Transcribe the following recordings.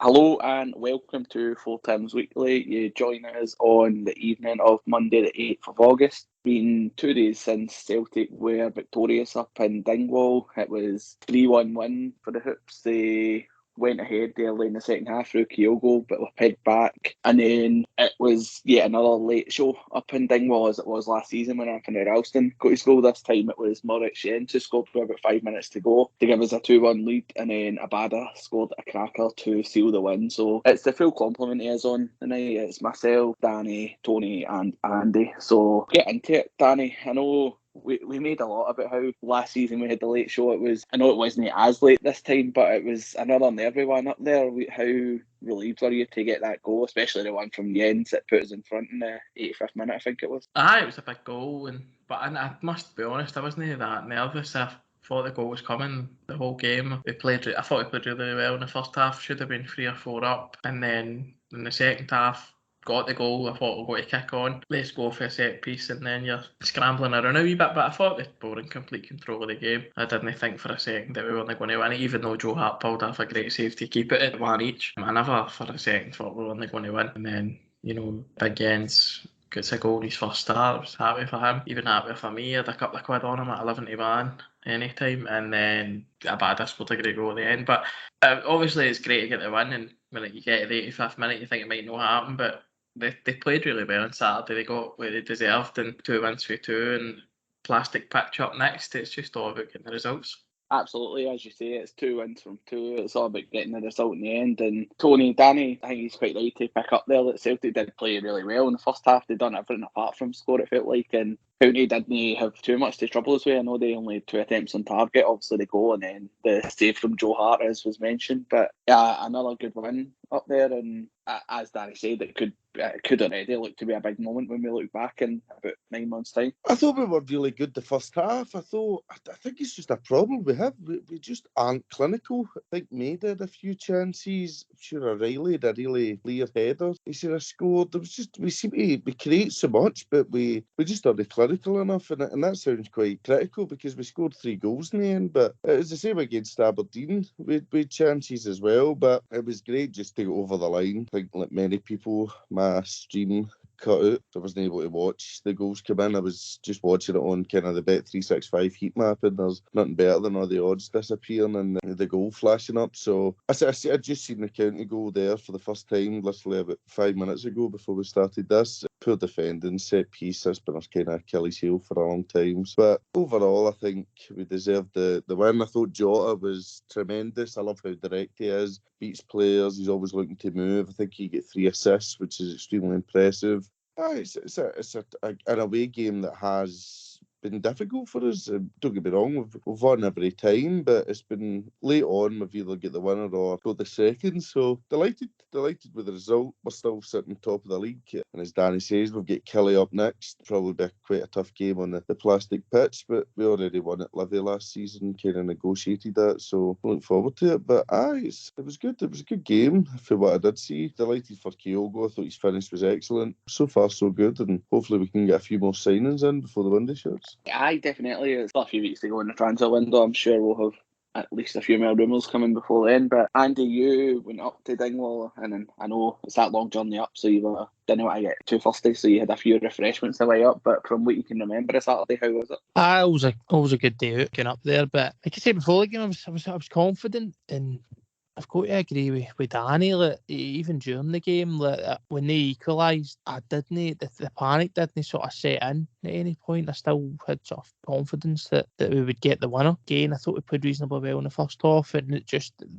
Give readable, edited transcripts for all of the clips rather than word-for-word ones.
Hello and welcome to 4TimsWeekly. You join us on the evening of Monday the 8th of August. Been 2 days since Celtic were victorious up in Dingwall. It was 3-1 win for the Hoops. They went ahead early in the second half through Kyogo, but were pegged back. And then it was yet another late show up in Dingwall as it was last season when Anthony Ralston got his goal. This time it was Moritz who scored with about 5 minutes to go to give us a 2-1 lead, and then Abada scored a cracker to seal the win. So it's the full complement he is on tonight. It's myself, Danny, Tony and Andy. So get into it. Danny, I know we made a lot about how last season we had the late show. I know it wasn't as late this time, but it was another nervy one up there. How relieved were you to get that goal, especially the one from Jens that put us in front in the 85th minute, I think it was? It was a big goal, but I must be honest, I wasn't that nervous. I thought the goal was coming the whole game. I thought we played really well in the first half. Should have been 3 or 4 up, and then in the second half got the goal. I thought we'll go to kick on. Let's go for a set piece, and then you're scrambling around a wee bit. But I thought we were in complete control of the game. I didn't think for a second that we weren't going to win it, even though Joe Hart pulled off a great save to keep it at 1 each. I never for a second thought we were only going to win. And then, Big Jens gets a goal in his first start. I was happy for him, even happy for me. I had a couple of quid on him at 11 to 1 anytime, and then Abada scored a great goal at the end. But obviously it's great to get the win, and when you get to the 85th minute you think it might not happen, but they played really well on Saturday. They got what they deserved, and 2 wins for 2 and plastic pitch up next. It's just all about getting the results. Absolutely, as you say, it's 2 wins from 2. It's all about getting the result in the end. And Danny, I think he's quite right to pick up there that Celtic did play really well in the first half. They'd done everything apart from score, it felt like, and County didn't have too much to trouble us with. I know they only had 2 attempts on target, obviously the goal, and then the save from Joe Hart, as was mentioned. But yeah, another good win up there, and as Danny said, it could already look to be a big moment when we look back in about 9 months' time. I thought we were really good the first half. I think it's just a problem we have. We just aren't clinical. I think May had a few chances. I'm sure O'Reilly had a really clear header. He should have scored. We seem to create so much, but we just aren't clinical enough, and that sounds quite critical because we scored 3 goals in the end. But it was the same against Aberdeen. We had chances as well, but it was great just to go over the line. I think like many people, my stream cut out. I wasn't able to watch the goals come in. I was just watching it on kind of the Bet365 heat map, and there's nothing better than all the odds disappearing and the goal flashing up. So I just seen the County goal there for the first time, literally about 5 minutes ago before we started this. Poor defending, set piece, that's been our kind of Achilles heel for a long time. But overall, I think we deserved the win. I thought Jota was tremendous. I love how direct he is, beats players, he's always looking to move. I think he got 3 assists, which is extremely impressive. It's an away game that has been difficult for us. Don't get me wrong, we've won every time, but it's been late on. We've either get the winner or got the second. So delighted with the result. We're still sitting top of the league, and as Danny says, we've got Killie up next. Probably be quite a tough game on the plastic pitch, but we already won at Livy last season, kind of negotiated that, so I look forward to it. But it was good. It was a good game for what I did see. Delighted for Kyogo. I thought his finish was excellent. So far so good, and hopefully we can get a few more signings in before the window shuts. Aye, definitely. It's still a few weeks to go in the transfer window. I'm sure we'll have at least a few more rumours coming before then. But Andy, you went up to Dingwall, and I know it's that long journey up, so you didn't want to get too thirsty, so you had a few refreshments the way up. But from what you can remember of Saturday, how was it? It was a good day out getting up there. But like I said before the game, I was confident, and I've got to agree with Danny. Like, even during the game, when they equalised, the panic didn't sort of set in at any point. I still had sort of confidence that we would get the winner. Again, I thought we played reasonably well in the first half, and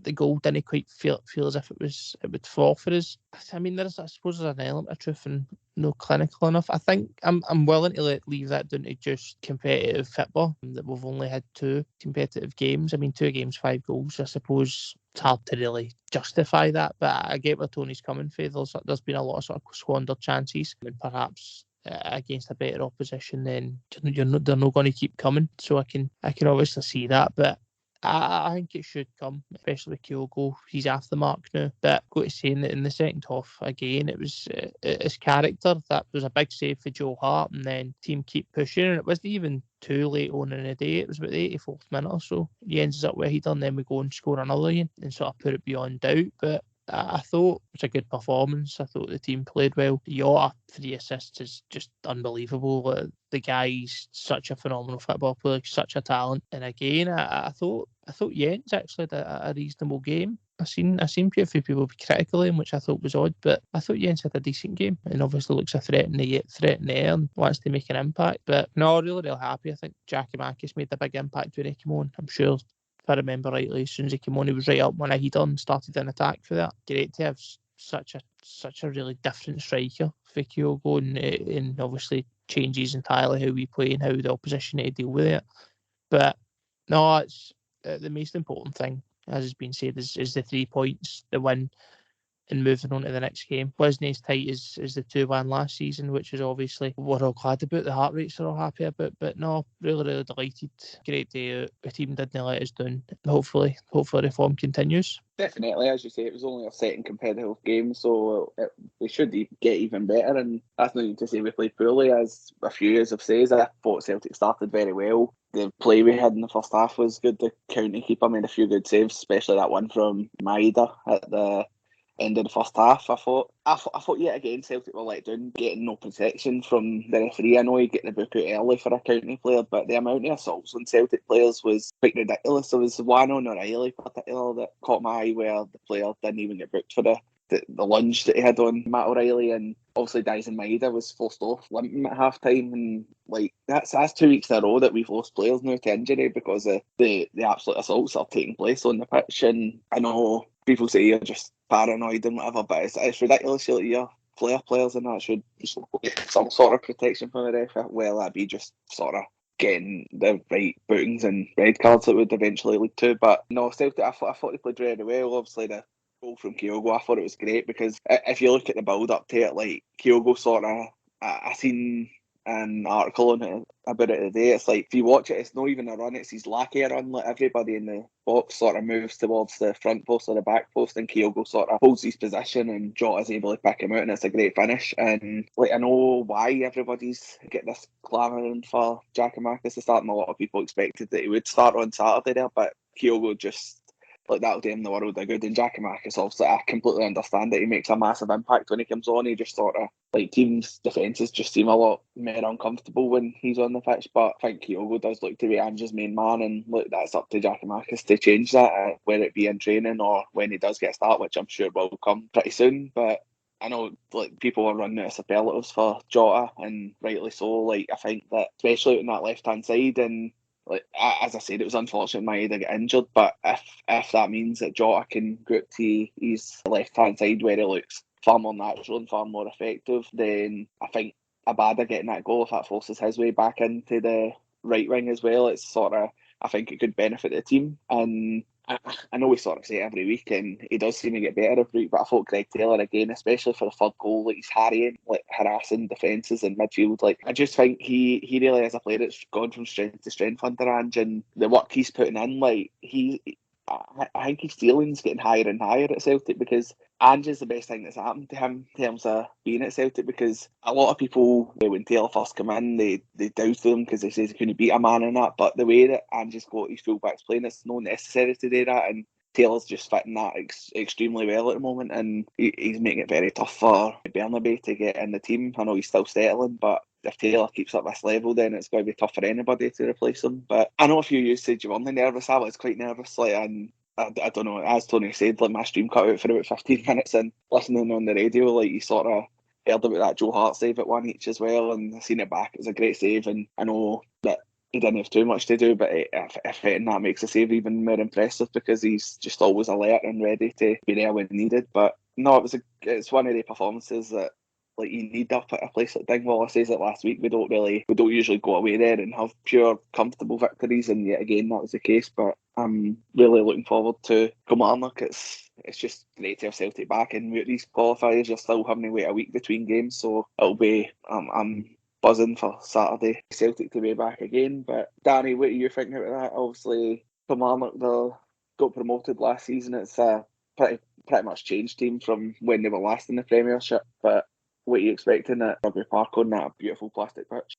the goal didn't quite feel as if it would fall for us. I mean, I suppose there's an element of truth and no clinical enough. I think I'm willing to leave that down to just competitive football, that we've only had 2 competitive games. I mean, 2 games, 5 goals. I suppose it's hard to really justify that, but I get where Tony's coming from. There's been a lot of sort of squandered chances, and perhaps against a better opposition, then they're not going to keep coming. So I can obviously see that, but I think it should come, especially with Kyogo. He's off the mark now. But I've got to say that in the second half, again, it was his character. That was a big save for Joe Hart, and then team keep pushing, and it wasn't even too late on in the day. It was about the 84th minute or so. He ends up where he done, then we go and score another one and sort of put it beyond doubt. But I thought it was a good performance. I thought the team played well. Jota, 3 assists is just unbelievable. The guy's such a phenomenal football player, such a talent. And again, I thought Jens actually had a reasonable game. I seen quite a few people be critical of him, which I thought was odd, but I thought Jens had a decent game and obviously looks a threat in the air and wants to make an impact. But no, really happy. I think Giakoumakis made a big impact when he came on. I'm sure, if I remember rightly, as soon as he came on, he was right up when he done started an attack for that. Great to have such a really different striker for Kyogo, and obviously changes entirely how we play and how the opposition need to deal with it. But no, it's the most important thing, as has been said, is the 3 points, the win, and moving on to the next game. Wasn't as tight as the 2-1 last season, which is obviously we're all glad about. The heart rates are all happy about, but no, really delighted. Great day out. The team didn't let us down. Hopefully the form continues. Definitely, as you say, it was only a second competitive game, so we should get even better. And that's not to say we played poorly, as a few years have said. I thought Celtic started very well. The play we had in the first half was good. The county keeper made a few good saves, especially that one from Maeda at the end of the first half. I thought yet again Celtic were let down, getting no protection from the referee. I know he get the book out early for a county player, but the amount of assaults on Celtic players was quite ridiculous. There was one on O'Reilly particular that caught my eye where the player didn't even get booked for the lunge that he had on Matt O'Reilly, and obviously Dyson Maeda was forced off limping at half time, and like that's 2 weeks in a row that we've lost players now to injury because of the absolute assaults that are taking place on the pitch. And I know people say you're just paranoid and whatever, but it's ridiculous. Your players and that should get some sort of protection from the ref. Well, that'd be just sort of getting the right bookings and red cards that would eventually lead to. But no, Celtic, I thought they played really well. Obviously, the goal from Kyogo, I thought it was great because if you look at the build up to it, like Kyogo sort of, I seen an article on it about it today. It's like if you watch it, it's not even a run; it's his lackey run. Like everybody in the box sort of moves towards the front post or the back post, and Kyogo sort of holds his position, and Jota's able to pick him out, and it's a great finish. And like I know why everybody's getting this clamouring for Giakoumakis to start, and a lot of people expected that he would start on Saturday there, but Kyogo just. Like that'll do him the world of good. And Giakoumakis, obviously, I completely understand that he makes a massive impact when he comes on. He just sort of like teams' defences just seem a lot more uncomfortable when he's on the pitch. But I think Kyogo does look to be Ange's main man, and look, that's up to Giakoumakis to change that, whether it be in training or when he does get a start, which I'm sure will come pretty soon. But I know like people are running out of superlatives for Jota, and rightly so. Like I think that especially on that left hand side, and like as I said, it was unfortunate Maeda got injured, but if that means that Jota can go to his left hand side where he looks far more natural and far more effective, then I think Abada getting that goal, if that forces his way back into the right wing as well, it's sort of, I think it could benefit the team. And I know we sort of say it every week, and he does seem to get better every week, but I thought Greg Taylor again, especially for the third goal, like he's harrying, like harassing defences in midfield. Like I just think he really is a player that's gone from strength to strength under Ange, and the work he's putting in, like I think his ceiling's getting higher and higher at Celtic because Ange is the best thing that's happened to him in terms of being at Celtic, because a lot of people, when Taylor first came in, they doubted him because they said he couldn't beat a man in that, but the way that Ange's got his fullbacks playing, it's not necessary to do that, and Taylor's just fitting that extremely well at the moment, and he's making it very tough for Bernabei to get in the team. I know he's still settling, but if Taylor keeps up this level, then it's going to be tough for anybody to replace him. But I know a few of you said you weren't nervous. I was quite nervous, like, and I don't know, as Tony said, like my stream cut out for about 15 minutes, and listening on the radio, like you sort of heard about that Joe Hart save at 1-1 as well, and I seen it back. It was a great save, and I know that he didn't have too much to do, but if that makes the save even more impressive because he's just always alert and ready to be there when needed. But no, it's one of the performances that like you need up at a place like Dingwall. I says it last week. We don't usually go away there and have pure comfortable victories, and yet again that was the case. But I'm really looking forward to Kilmarnock. It's just great to have Celtic back, and with these qualifiers you're still having to wait a week between games, so it'll be I'm buzzing for Saturday Celtic to be back again. But Danny, what are you thinking about that? Obviously Kilmarnock got promoted last season. It's a pretty much changed team from when they were last in the Premiership, but what are you expecting at Rugby Park on that beautiful plastic pitch?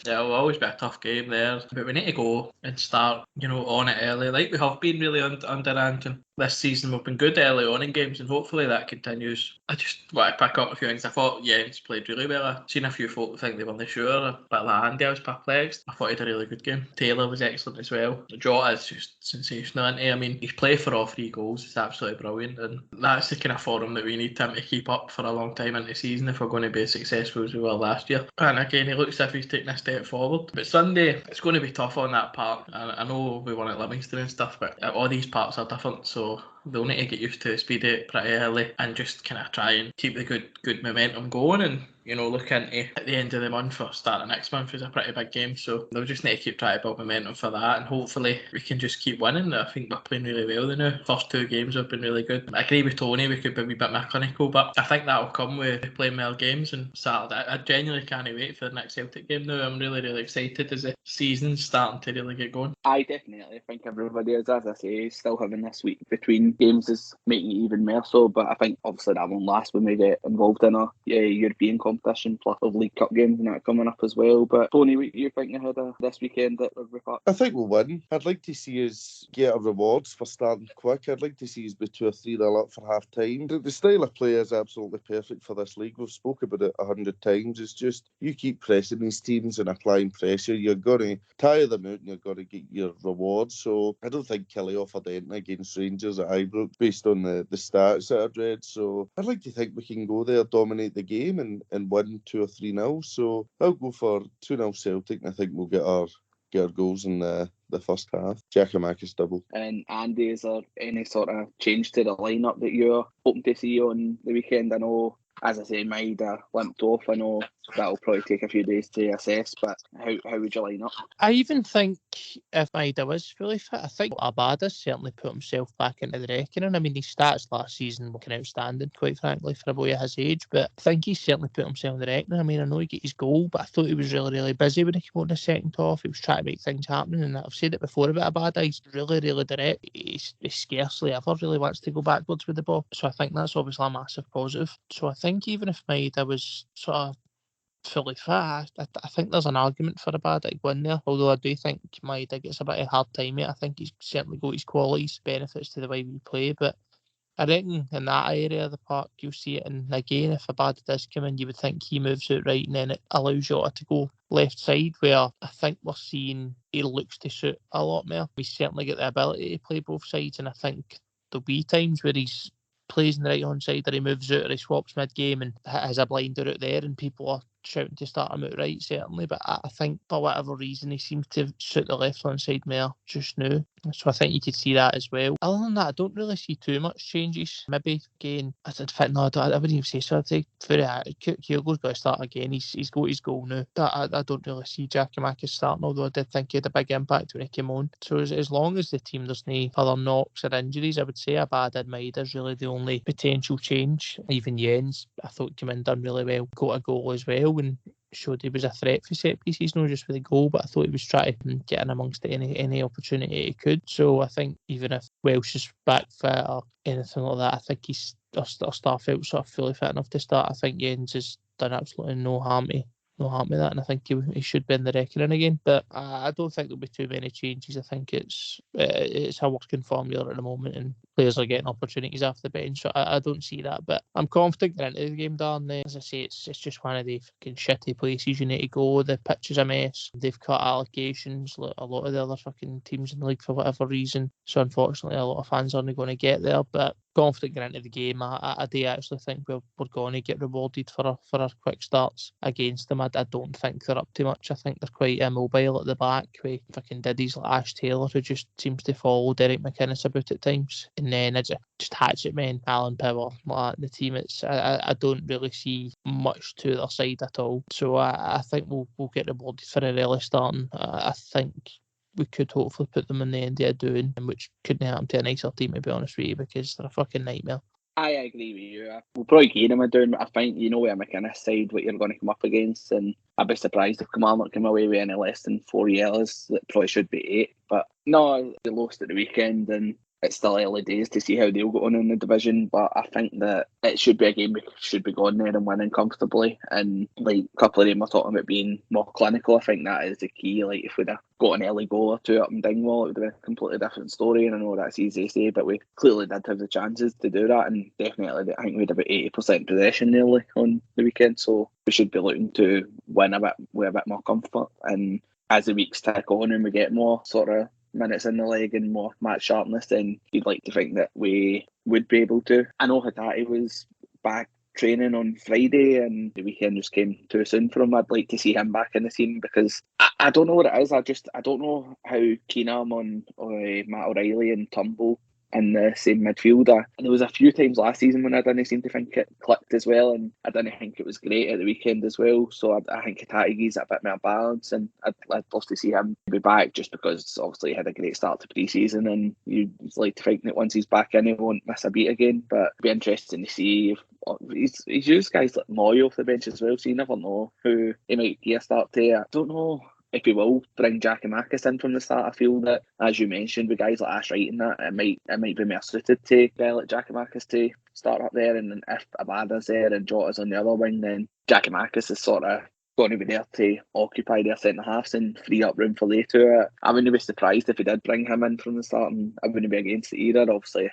Yeah, it'll always be a tough game there, but we need to go and start, on it early, like we have been really under Anton. this season we've been good early on in games, and hopefully that continues. I just want to pick up a few things. I thought Jens played really well. I've seen a few folk think they weren't sure, but like Andy, I was perplexed. I thought he had a really good game. Taylor was excellent as well. Jota is just sensational, isn't he? I mean, his play for all 3 goals is absolutely brilliant, and that's the kind of form that we need him to keep up for a long time into the season if we're going to be as successful as we were last year. And again, he looks as if he's taking a step forward. But Sunday, it's going to be tough on that park. I know we won at Livingston and stuff, but all these parks are different, so they'll need to get used to the speed of it pretty early and just kind of try and keep the good momentum going, and look into at the end of the month or start of next month is a pretty big game, so they'll just need to keep trying to build momentum for that, and hopefully we can just keep winning. I think we're playing really well now. First 2 games have been really good. I agree with Tony, we could be a wee bit more clinical, but I think that'll come with playing well games. And Saturday, I genuinely can't wait for the next Celtic game now. I'm really excited as the season's starting to really get going. I definitely think everybody is, as I say, still having this week between games is making it even more so, but I think obviously that won't last when we get involved in a European competition plus of League Cup games and that coming up as well. But Tony, what you think ahead of this weekend at Rugby Park? I think we'll win. I'd like to see us get our rewards for starting quick. I'd like to see us be 2 or 3-0 up for half time. The style of play is absolutely perfect for this league. We've spoke about it 100 times. It's just you keep pressing these teams and applying pressure, you're going to tire them out and you're going to get your rewards. So I don't think Kelly offered anything against Rangers at Ibrox based on the stats that I'd read. So I'd like to think we can go there, dominate the game and win 2 or 3-0. So I'll go for 2-0 Celtic, and I think we'll get our goals in the first half. Giacomakis double. And Andy, is there any sort of change to the lineup that you're hoping to see on the weekend? I know, as I say, Maida limped off. I know that'll probably take a few days to assess, but how would you line up? I even think if Maida was fully fit, I think Abada's certainly put himself back into the reckoning. I mean, his stats last season were outstanding, quite frankly, for a boy of his age, but I think he's certainly put himself in the reckoning. I mean, I know he got his goal, but I thought he was really busy when he came on the second half. He was trying to make things happen, and I've said it before about Abada, he's really direct. He scarcely ever really wants to go backwards with the ball, so I think that's obviously a massive positive. So I think even if Maida was sort of fully fit, I think there's an argument for Abada going there, although I do think Maida gets a bit of a hard time, mate. I think he's certainly got his qualities, benefits to the way we play, but I reckon in that area of the park you'll see it, and again if Abada does come in you would think he moves out right and then it allows Jota to go left side, where I think we're seeing he looks to suit a lot more. We certainly get the ability to play both sides, and I think there'll be times where he's plays in the right hand side or he moves out or he swaps mid-game and has a blinder out there and people are shouting to start him out right, certainly, but I think for whatever reason he seems to suit the left hand side more just now, so I think you could see that as well. Other than that, I don't really see too much changes. Maybe again, I wouldn't even say so. I'd say Kyogo's got to start again. He's got his goal now. I don't really see Giacomakis starting, although I did think he had a big impact when he came on. So as long as the team there's no further knocks or injuries, I would say Abada and Maida is really the only potential change. Even Jens, I thought, came in, done really well, got a goal as well, and showed he was a threat for set pieces, not just for the goal, but I thought he was trying to get in amongst any opportunity he could. So I think even if Welsh is back fit or anything like that, I think he's our staff out sort of fully fit enough to start. I think Jens has done absolutely no harm to that, and I think he should be in the reckoning again. But I don't think there'll be too many changes. I think it's a working formula at the moment, and players are getting opportunities off the bench. So I don't see that. But I'm confident getting into the game, Darren. As I say, it's just one of the fucking shitty places you need to go. The pitch is a mess. They've cut allocations. A lot of the other fucking teams in the league for whatever reason. So unfortunately, a lot of fans aren't going to get there. But confident getting into the game. I do actually think we're going to get rewarded for our quick starts against them. I don't think they're up to much. I think they're quite immobile at the back. We fucking diddies like Ash Taylor, who just seems to follow Derek McInnes about at times. And then it's just hatchet men, Alan Power, like the team. I don't really see much to their side at all. So I think we'll get rewarded for an early starting. I think we could hopefully put them in the end of doing, which couldn't happen to a nicer team, to be honest with you, because they're a fucking nightmare. I agree with you. We'll probably gain him a down, but I think where McInnes side what you're going to come up against, and I'd be surprised if Kilmarnock came away with any less than 4 yellows. That probably should be 8, but no, they lost at the weekend, and it's still early days to see how they'll go on in the division, but I think that it should be a game we should be going there and winning comfortably. And like a couple of them are talking about being more clinical. I think that is the key. Like if we'd have got an early goal or two up in Dingwall, it would have been a completely different story. And I know that's easy to say, but we clearly did have the chances to do that. And definitely, I think we had about 80% possession nearly on the weekend. So we should be looking to win a bit with a bit more comfort. And as the weeks tick on and we get more sort of minutes in the leg and more match sharpness, then you'd like to think that we would be able to. I know Hatate was back training on Friday and the weekend just came too soon for him. I'd like to see him back in the team because I don't know what it is. I don't know how keen I'm on Matt O'Reilly and Turnbull in the same midfielder. And there was a few times last season when I didn't seem to think it clicked as well, and I didn't think it was great at the weekend as well. So I think Hatate gives a bit more balance, and I'd love to see him be back just because obviously he had a great start to pre-season, and you'd like to think that once he's back in he won't miss a beat again. But it'd be interesting to see if he's used guys like Moy off the bench as well, so you never know who he might get a start to. I don't know if he will bring Giakoumakis in from the start. I feel that, as you mentioned, with guys like Ash Wright and that, it might be more suited to a guy like Giakoumakis to start up there. And then if Abada's there and Jota's on the other wing, then Giakoumakis is sort of going to be there to occupy their centre halves and free up room for later. I wouldn't be surprised if he did bring him in from the start, and I wouldn't be against it either. Obviously,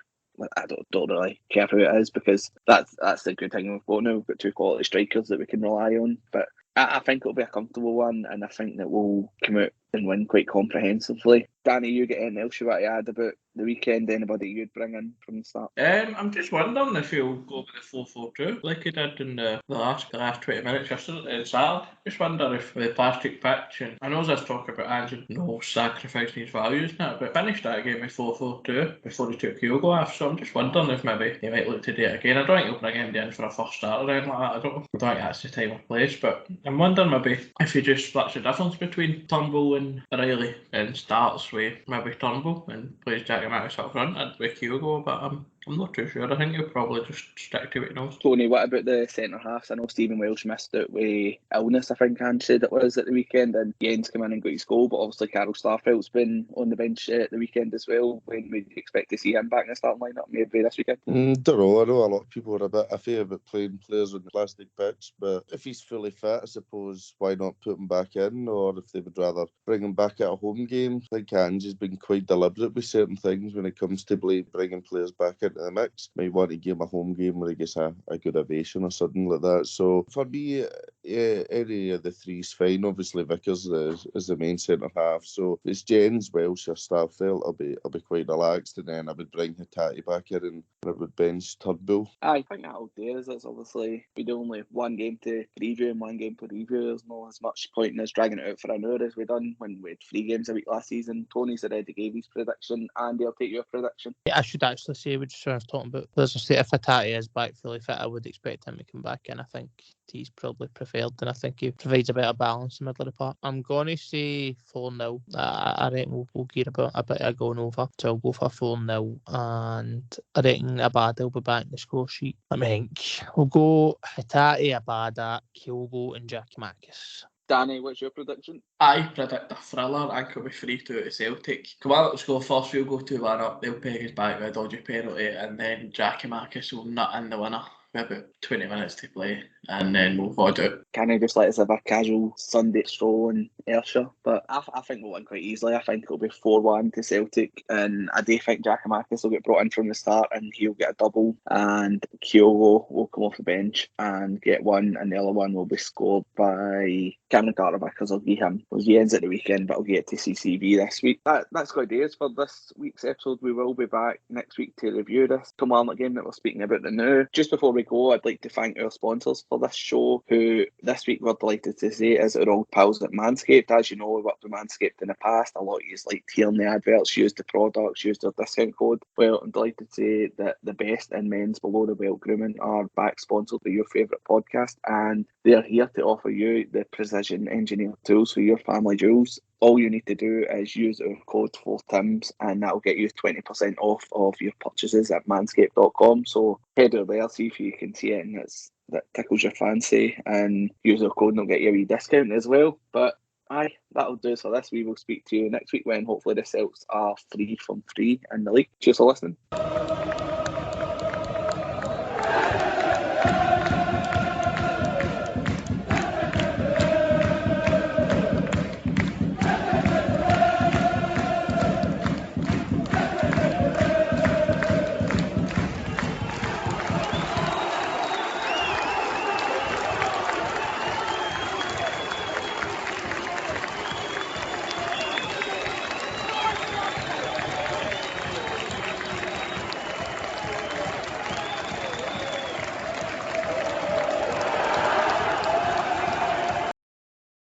I don't really care who it is because that's the good thing we've got now. We've got two quality strikers that we can rely on. But I think it'll be a comfortable one, and I think that we'll come out and win quite comprehensively. Danny, you get anything else you want to add about the weekend? Anybody you'd bring in from the start? I'm just wondering if he'll go with the 4-4-2 like he did in the last 20 minutes yesterday. Saturday. Just wonder if the plastic pitch, and I know there's talk about Andrew no sacrificing his values now, but finished that game with 4-4-2 before he took Kyogo off. So I'm just wondering if maybe he might look to do it again. I don't think he'll bring him in for a first start or anything like that. I don't think that's the time or place, but I'm wondering maybe if he just splits the difference between Turnbull and Riley and starts with maybe Turnbull and plays Giakoumakis up front and with Kyogo, but I'm not too sure. I think he'll probably just stick to what he knows. Tony, what about the centre halves? I know Stephen Welsh missed out with illness, I think Ange said it was at the weekend, and Jens came in and got his goal, but obviously Carol Starfelt's been on the bench at the weekend as well. When we expect to see him back in the starting lineup maybe this weekend? Don't know. I know a lot of people are a bit iffy about playing players on the plastic pitch, but if he's fully fit, I suppose why not put him back in, or if they would rather bring him back at a home game. I think Ange has been quite deliberate with certain things when it comes to bringing players back into the mix. Might want to give him a home game where he gets a good ovation or something like that. So for me, any of the three's fine. Obviously Vickers is the main centre half. So if it's Jens, Welsh or Starfelt, I'll be quite relaxed, and then I would bring Hatate back in and I would bench Turnbull. I think that'll do us. It's obviously we do only one game to preview and one game to review. There's not as much point in us dragging it out for an hour as we done when we had 3 games a week last season. Tony's already gave his prediction. Andy, I'll take your prediction. Yeah, I should actually say we just started talking about. As I say, if Hatate is back fully fit, I would expect him to come back in. I think he's probably preferred, and I think he provides a better balance in the middle of the park. I'm going to say 4-0. I reckon we'll get a bit of going over, so I'll go for 4-0, and I reckon Abada will be back in the score sheet. Let me think. We'll go Hatate, Abada, Kyogo, and Giakoumakis. Danny, what's your prediction? I predict a thriller. I could be 3-2 to Celtic. Come on, let's go first. We'll go 2-1 up. They'll peg us back with a dodgy penalty, and then Giakoumakis will nut in the winner with about 20 minutes to play, and then we'll void it. Can I just let us have a casual Sunday stroll in Ayrshire? But I think we'll win quite easily. I think it'll be 4-1 to Celtic, and I do think Giakoumakis will get brought in from the start and he'll get a double, and Kyogo will come off the bench and get one, and the other one will be scored by Cameron Carter because I'll give him those Jens at the weekend, but I'll get to CCV this week. That's going to do us for this week's episode. We will be back next week to review this Kilmarnock game that we're speaking about now. Just before we go, I'd like to thank our sponsors for this show, who this week we're delighted to say is our old pals at Manscaped. As you know, we've worked with Manscaped in the past. A lot of you like hearing the adverts, use the products, use their discount code. Well, I'm delighted to say that the best in men's below the belt grooming are back sponsored by your favourite podcast, and they're here to offer you the precision engineered tools for your family jewels. All you need to do is use our code 4Tims, and that'll get you 20% off of your purchases at manscaped.com. So head over there, see if you can see anything that tickles your fancy, and use our code and it'll get you a wee discount as well. But Aye, that'll do us for this. We will speak to you next week when hopefully the Celts are 3 from 3 in the league. Cheers for listening.